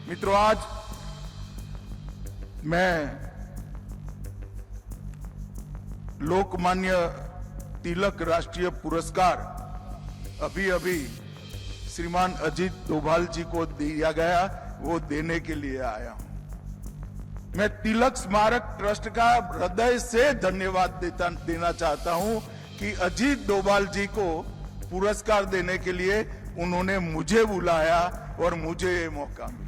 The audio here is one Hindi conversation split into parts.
मित्रों, आज मैं लोकमान्य तिलक राष्ट्रीय पुरस्कार अभी श्रीमान अजीत डोभाल जी को दिया गया, वो देने के लिए आया हूं। मैं तिलक स्मारक ट्रस्ट का हृदय से धन्यवाद देना चाहता हूं कि अजीत डोभाल जी को पुरस्कार देने के लिए उन्होंने मुझे बुलाया और मुझे ये मौका मिला।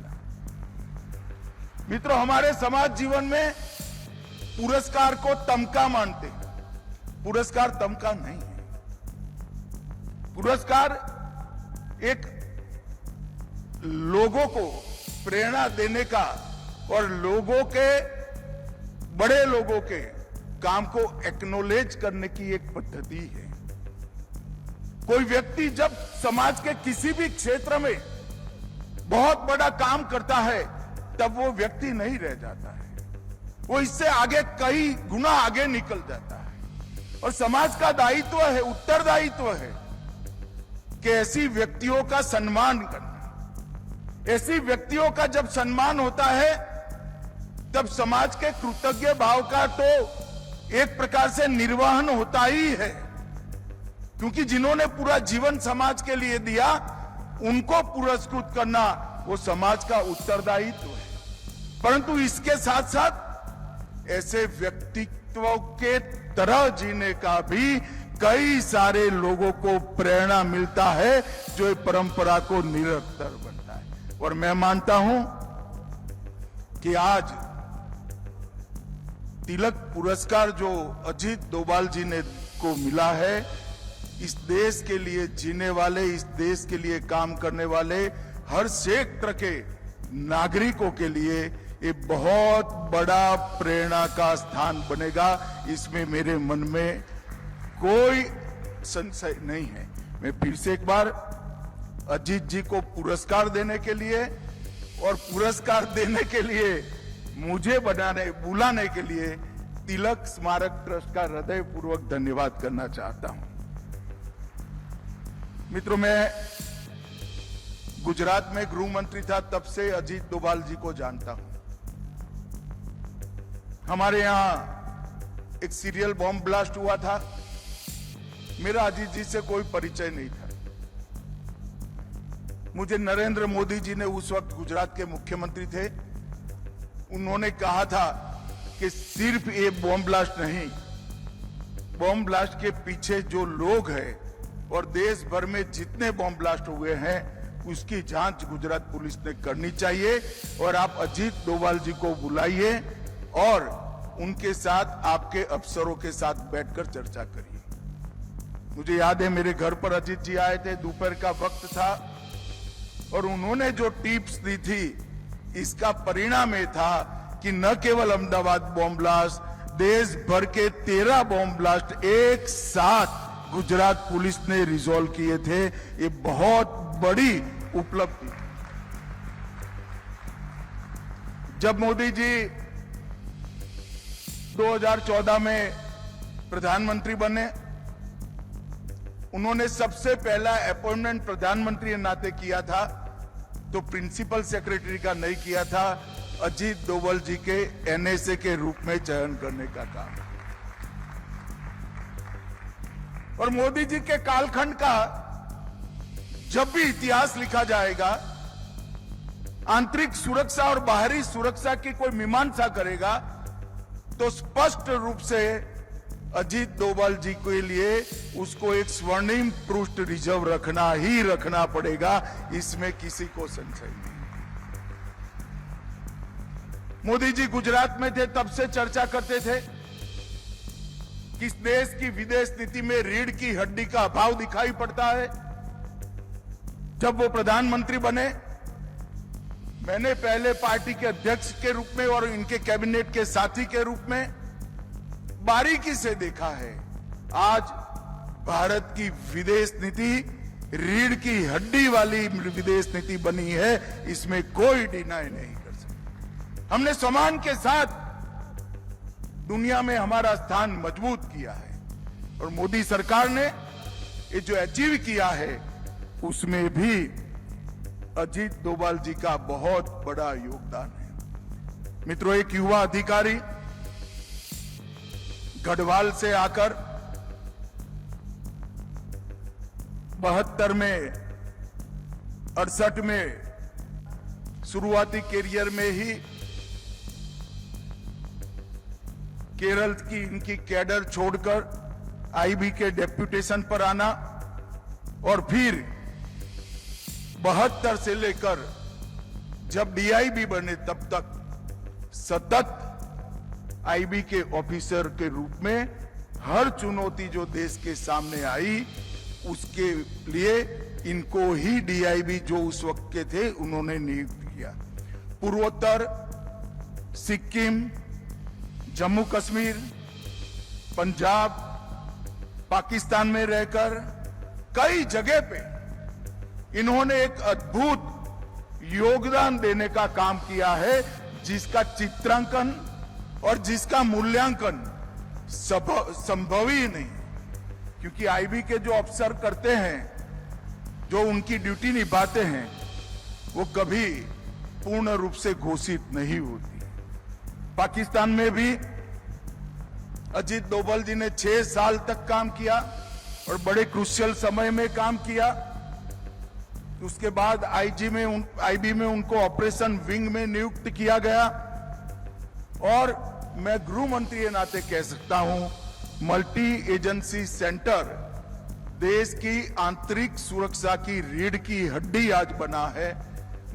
मित्रों, हमारे समाज जीवन में पुरस्कार को तमका मानते हैं। पुरस्कार तमका नहीं है। पुरस्कार एक लोगों को प्रेरणा देने का और लोगों के, बड़े लोगों के काम को एक्नॉलेज करने की एक पद्धति है। कोई व्यक्ति जब समाज के किसी भी क्षेत्र में बहुत बड़ा काम करता है, तब वो व्यक्ति नहीं रह जाता है, वो इससे आगे कई गुना आगे निकल जाता है। और समाज का दायित्व है, उत्तरदायित्व है कि ऐसी व्यक्तियों का सम्मान करना। ऐसी व्यक्तियों का जब सम्मान होता है, तब समाज के कृतज्ञ भाव का तो एक प्रकार से निर्वहन होता ही है, क्योंकि जिन्होंने पूरा जीवन समाज के लिए दिया, उनको पुरस्कृत करना वो समाज का उत्तरदायित्व है। परंतु इसके साथ साथ ऐसे व्यक्तित्वों के तरह जीने का भी कई सारे लोगों को प्रेरणा मिलता है, जो ये परंपरा को निरंतर बनता है। और मैं मानता हूं कि आज तिलक पुरस्कार जो अजीत डोभाल जी ने को मिला है, इस देश के लिए जीने वाले, इस देश के लिए काम करने वाले हर क्षेत्र के नागरिकों के लिए ये बहुत बड़ा प्रेरणा का स्थान बनेगा। इसमें मेरे मन में कोई संशय नहीं है। मैं फिर से एक बार अजीत जी को पुरस्कार देने के लिए और पुरस्कार देने के लिए मुझे बुलाने के लिए तिलक स्मारक ट्रस्ट का हृदयपूर्वक धन्यवाद करना चाहता हूं। मित्रों, मैं गुजरात में गृह मंत्री था, तब से अजीत डोभाल जी को जानता हूं। हमारे यहां एक सीरियल बॉम्ब ब्लास्ट हुआ था, मेरा अजीत जी से कोई परिचय नहीं था। मुझे नरेंद्र मोदी जी ने, उस वक्त गुजरात के मुख्यमंत्री थे, उन्होंने कहा था कि सिर्फ ये बॉम्ब ब्लास्ट नहीं, बॉम्ब ब्लास्ट के पीछे जो लोग हैं और देश भर में जितने बॉम्ब ब्लास्ट हुए हैं, उसकी जांच गुजरात पुलिस ने करनी चाहिए। और आप अजीत डोभाल जी को बुलाइए और उनके साथ, आपके अफसरों के साथ बैठकर चर्चा करिए। मुझे याद है, मेरे घर पर अजीत जी आए थे, दोपहर का वक्त था, और उन्होंने जो टिप्स दी थी, इसका परिणाम ये था कि न केवल अहमदाबाद बॉम्ब ब्लास्ट, देश भर के 13 बॉम्ब ब्लास्ट एक साथ गुजरात पुलिस ने रिजॉल्व किए थे। ये बहुत बड़ी उपलब्धि। जब मोदी जी 2014 में प्रधानमंत्री बने, उन्होंने सबसे पहला अपॉइंटमेंट प्रधानमंत्री के नाते किया था, तो प्रिंसिपल सेक्रेटरी का नहीं किया था, अजीत डोभाल जी के एनएसए के रूप में चयन करने का काम। और मोदी जी के कालखंड का जब भी इतिहास लिखा जाएगा, आंतरिक सुरक्षा और बाहरी सुरक्षा की कोई मीमांसा करेगा, तो स्पष्ट रूप से अजीत डोभाल जी के लिए उसको एक स्वर्णिम पृष्ठ रिजर्व रखना पड़ेगा, इसमें किसी को संशय नहीं। मोदी जी गुजरात में थे, तब से चर्चा करते थे कि इस देश की विदेश नीति में रीढ़ की हड्डी का अभाव दिखाई पड़ता है। जब वो प्रधानमंत्री बने, मैंने पहले पार्टी के अध्यक्ष के रूप में और इनके कैबिनेट के साथी के रूप में बारीकी से देखा है। आज भारत की विदेश नीति रीढ़ की हड्डी वाली विदेश नीति बनी है, इसमें कोई डिनाई नहीं कर सकता। हमने सम्मान के साथ दुनिया में हमारा स्थान मजबूत किया है, और मोदी सरकार ने ये जो अचीव किया है, उसमें भी अजीत डोभाल जी का बहुत बड़ा योगदान है। मित्रों, एक युवा अधिकारी गढ़वाल से आकर 72 में 68 में शुरुआती करियर में ही केरल की इनकी कैडर छोड़कर आईबी के डेप्यूटेशन पर आना और फिर 72 से लेकर जब डीआईबी बने तब तक सतत आईबी के ऑफिसर के रूप में हर चुनौती जो देश के सामने आई उसके लिए इनको ही डीआईबी जो उस वक्त के थे उन्होंने नियुक्त किया। पूर्वोत्तर, सिक्किम, जम्मू कश्मीर, पंजाब, पाकिस्तान में रहकर कई जगह पे इन्होंने एक अद्भुत योगदान देने का काम किया है, जिसका चित्रांकन और जिसका मूल्यांकन संभव ही नहीं, क्योंकि आईबी के जो अफसर करते हैं, जो उनकी ड्यूटी निभाते हैं, वो कभी पूर्ण रूप से घोषित नहीं होती। पाकिस्तान में भी अजीत डोभाल जी ने 6 साल तक काम किया और बड़े क्रूशियल समय में काम किया। उसके बाद आईबी में उनको ऑपरेशन विंग में नियुक्त किया गया और मैं गृह मंत्री के नाते कह सकता हूं, मल्टी एजेंसी सेंटर देश की आंतरिक सुरक्षा की रीढ़ की हड्डी आज बना है।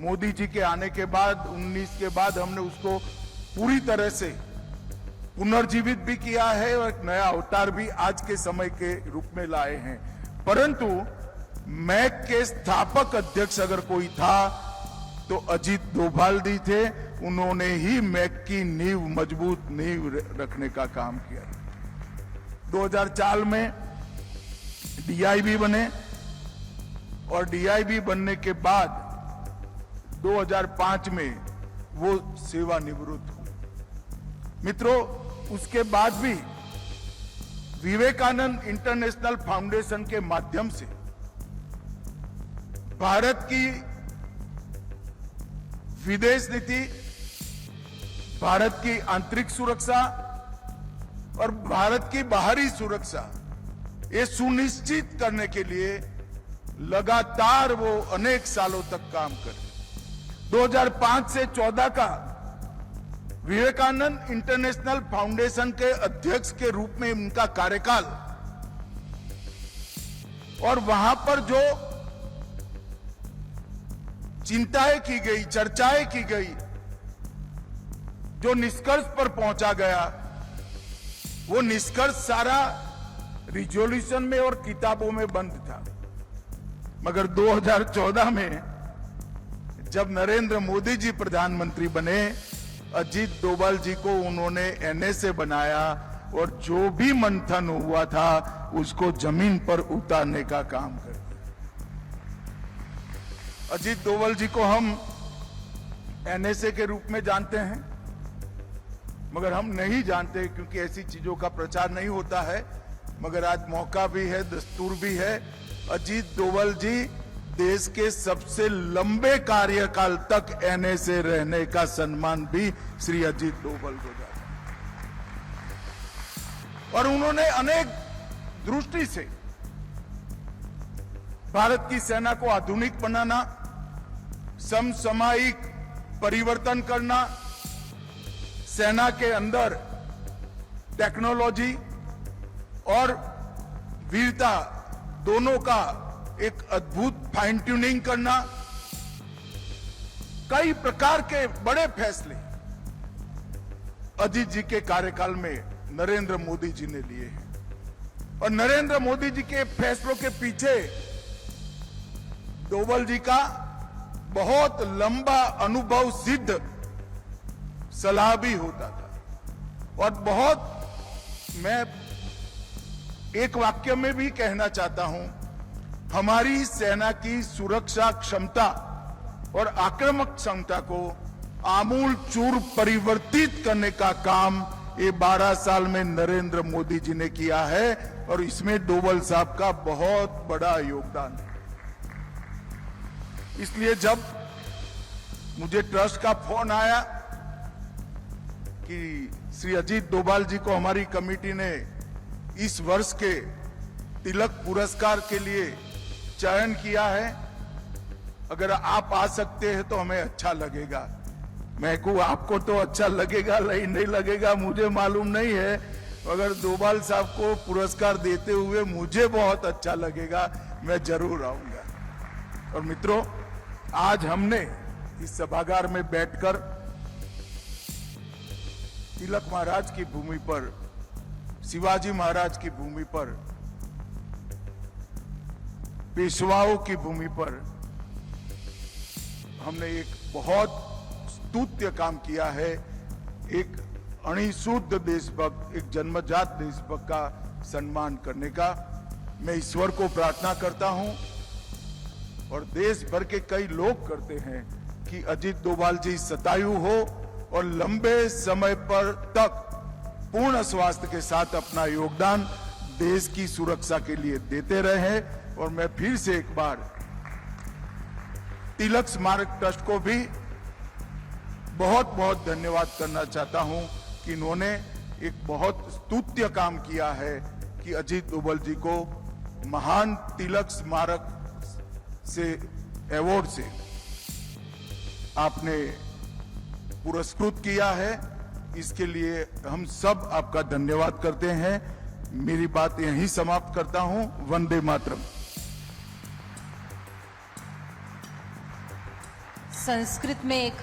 मोदी जी के आने के बाद 19 के बाद हमने उसको पूरी तरह से पुनर्जीवित भी किया है और एक नया अवतार भी आज के समय के रूप में लाए हैं। परंतु मैक के स्थापक अध्यक्ष अगर कोई था तो अजीत डोभाल जी थे। उन्होंने ही मैक की नींव, मजबूत नींव रखने का काम किया। 2004 में डीआईबी बने और डीआईबी बनने के बाद 2005 में वो सेवानिवृत्त हुए। मित्रों, उसके बाद भी विवेकानंद इंटरनेशनल फाउंडेशन के माध्यम से भारत की विदेश नीति, भारत की आंतरिक सुरक्षा और भारत की बाहरी सुरक्षा ये सुनिश्चित करने के लिए लगातार वो अनेक सालों तक काम करे। 2005 से 14 का विवेकानंद इंटरनेशनल फाउंडेशन के अध्यक्ष के रूप में उनका कार्यकाल और वहां पर जो चिंताएं की गई, चर्चाएं की गई, जो निष्कर्ष पर पहुंचा गया, वो निष्कर्ष सारा रिजोल्यूशन में और किताबों में बंद था। मगर 2014 में जब नरेंद्र मोदी जी प्रधानमंत्री बने, अजीत डोभाल जी को उन्होंने एनएसए बनाया और जो भी मंथन हुआ था उसको जमीन पर उतारने का काम कर दिया। अजीत डोभाल जी को हम एनएसए के रूप में जानते हैं, मगर हम नहीं जानते क्योंकि ऐसी चीजों का प्रचार नहीं होता है। मगर आज मौका भी है, दस्तूर भी है। अजीत डोभाल जी देश के सबसे लंबे कार्यकाल तक एनएसए रहने का सम्मान भी श्री अजीत डोभाल को जाता है। और उन्होंने अनेक दृष्टि से भारत की सेना को आधुनिक बनाना, समसामयिक परिवर्तन करना, सेना के अंदर टेक्नोलॉजी और वीरता दोनों का एक अद्भुत फाइन ट्यूनिंग करना, कई प्रकार के बड़े फैसले अजीत जी के कार्यकाल में नरेंद्र मोदी जी ने लिए हैं। और नरेंद्र मोदी जी के फैसलों के पीछे डोभाल जी का बहुत लंबा अनुभव सिद्ध सलाह भी होता था। और बहुत, मैं एक वाक्य में भी कहना चाहता हूं, हमारी सेना की सुरक्षा क्षमता और आक्रामक क्षमता को आमूल चूर परिवर्तित करने का काम ये 12 साल में नरेंद्र मोदी जी ने किया है और इसमें डोभाल साहब का बहुत बड़ा योगदान है। इसलिए जब मुझे ट्रस्ट का फोन आया कि श्री अजीत डोभाल जी को हमारी कमेटी ने इस वर्ष के तिलक पुरस्कार के लिए चयन किया है, अगर आप आ सकते हैं तो हमें अच्छा लगेगा। मैं कहूँ आपको तो अच्छा लगेगा नहीं लगेगा मुझे मालूम नहीं है, अगर डोभाल साहब को पुरस्कार देते हुए मुझे बहुत अच्छा लगेगा, मैं जरूर आऊंगा। और मित्रों, आज हमने इस सभागार में बैठकर तिलक महाराज की भूमि पर, शिवाजी महाराज की भूमि पर, पेशवाओं की भूमि पर हमने एक बहुत स्तुत्य काम किया है। एक अणिशुद्ध देशभक्त, एक जन्मजात देशभक्त का सम्मान करने का मैं ईश्वर को प्रार्थना करता हूं, और देश भर के कई लोग करते हैं कि अजीत डोभाल जी शतायु हो और लंबे समय पर तक पूर्ण स्वास्थ्य के साथ अपना योगदान देश की सुरक्षा के लिए देते रहे। और मैं फिर से एक बार तिलक स्मारक ट्रस्ट को भी बहुत बहुत धन्यवाद करना चाहता हूं कि इन्होंने एक बहुत स्तुत्य काम किया है कि अजीत डोभाल जी को महान तिलक स्मारक से अवार्ड से आपने पुरस्कृत किया है। इसके लिए हम सब आपका धन्यवाद करते हैं। मेरी बात यहीं समाप्त करता हूं। वंदे मातरम। संस्कृत में एक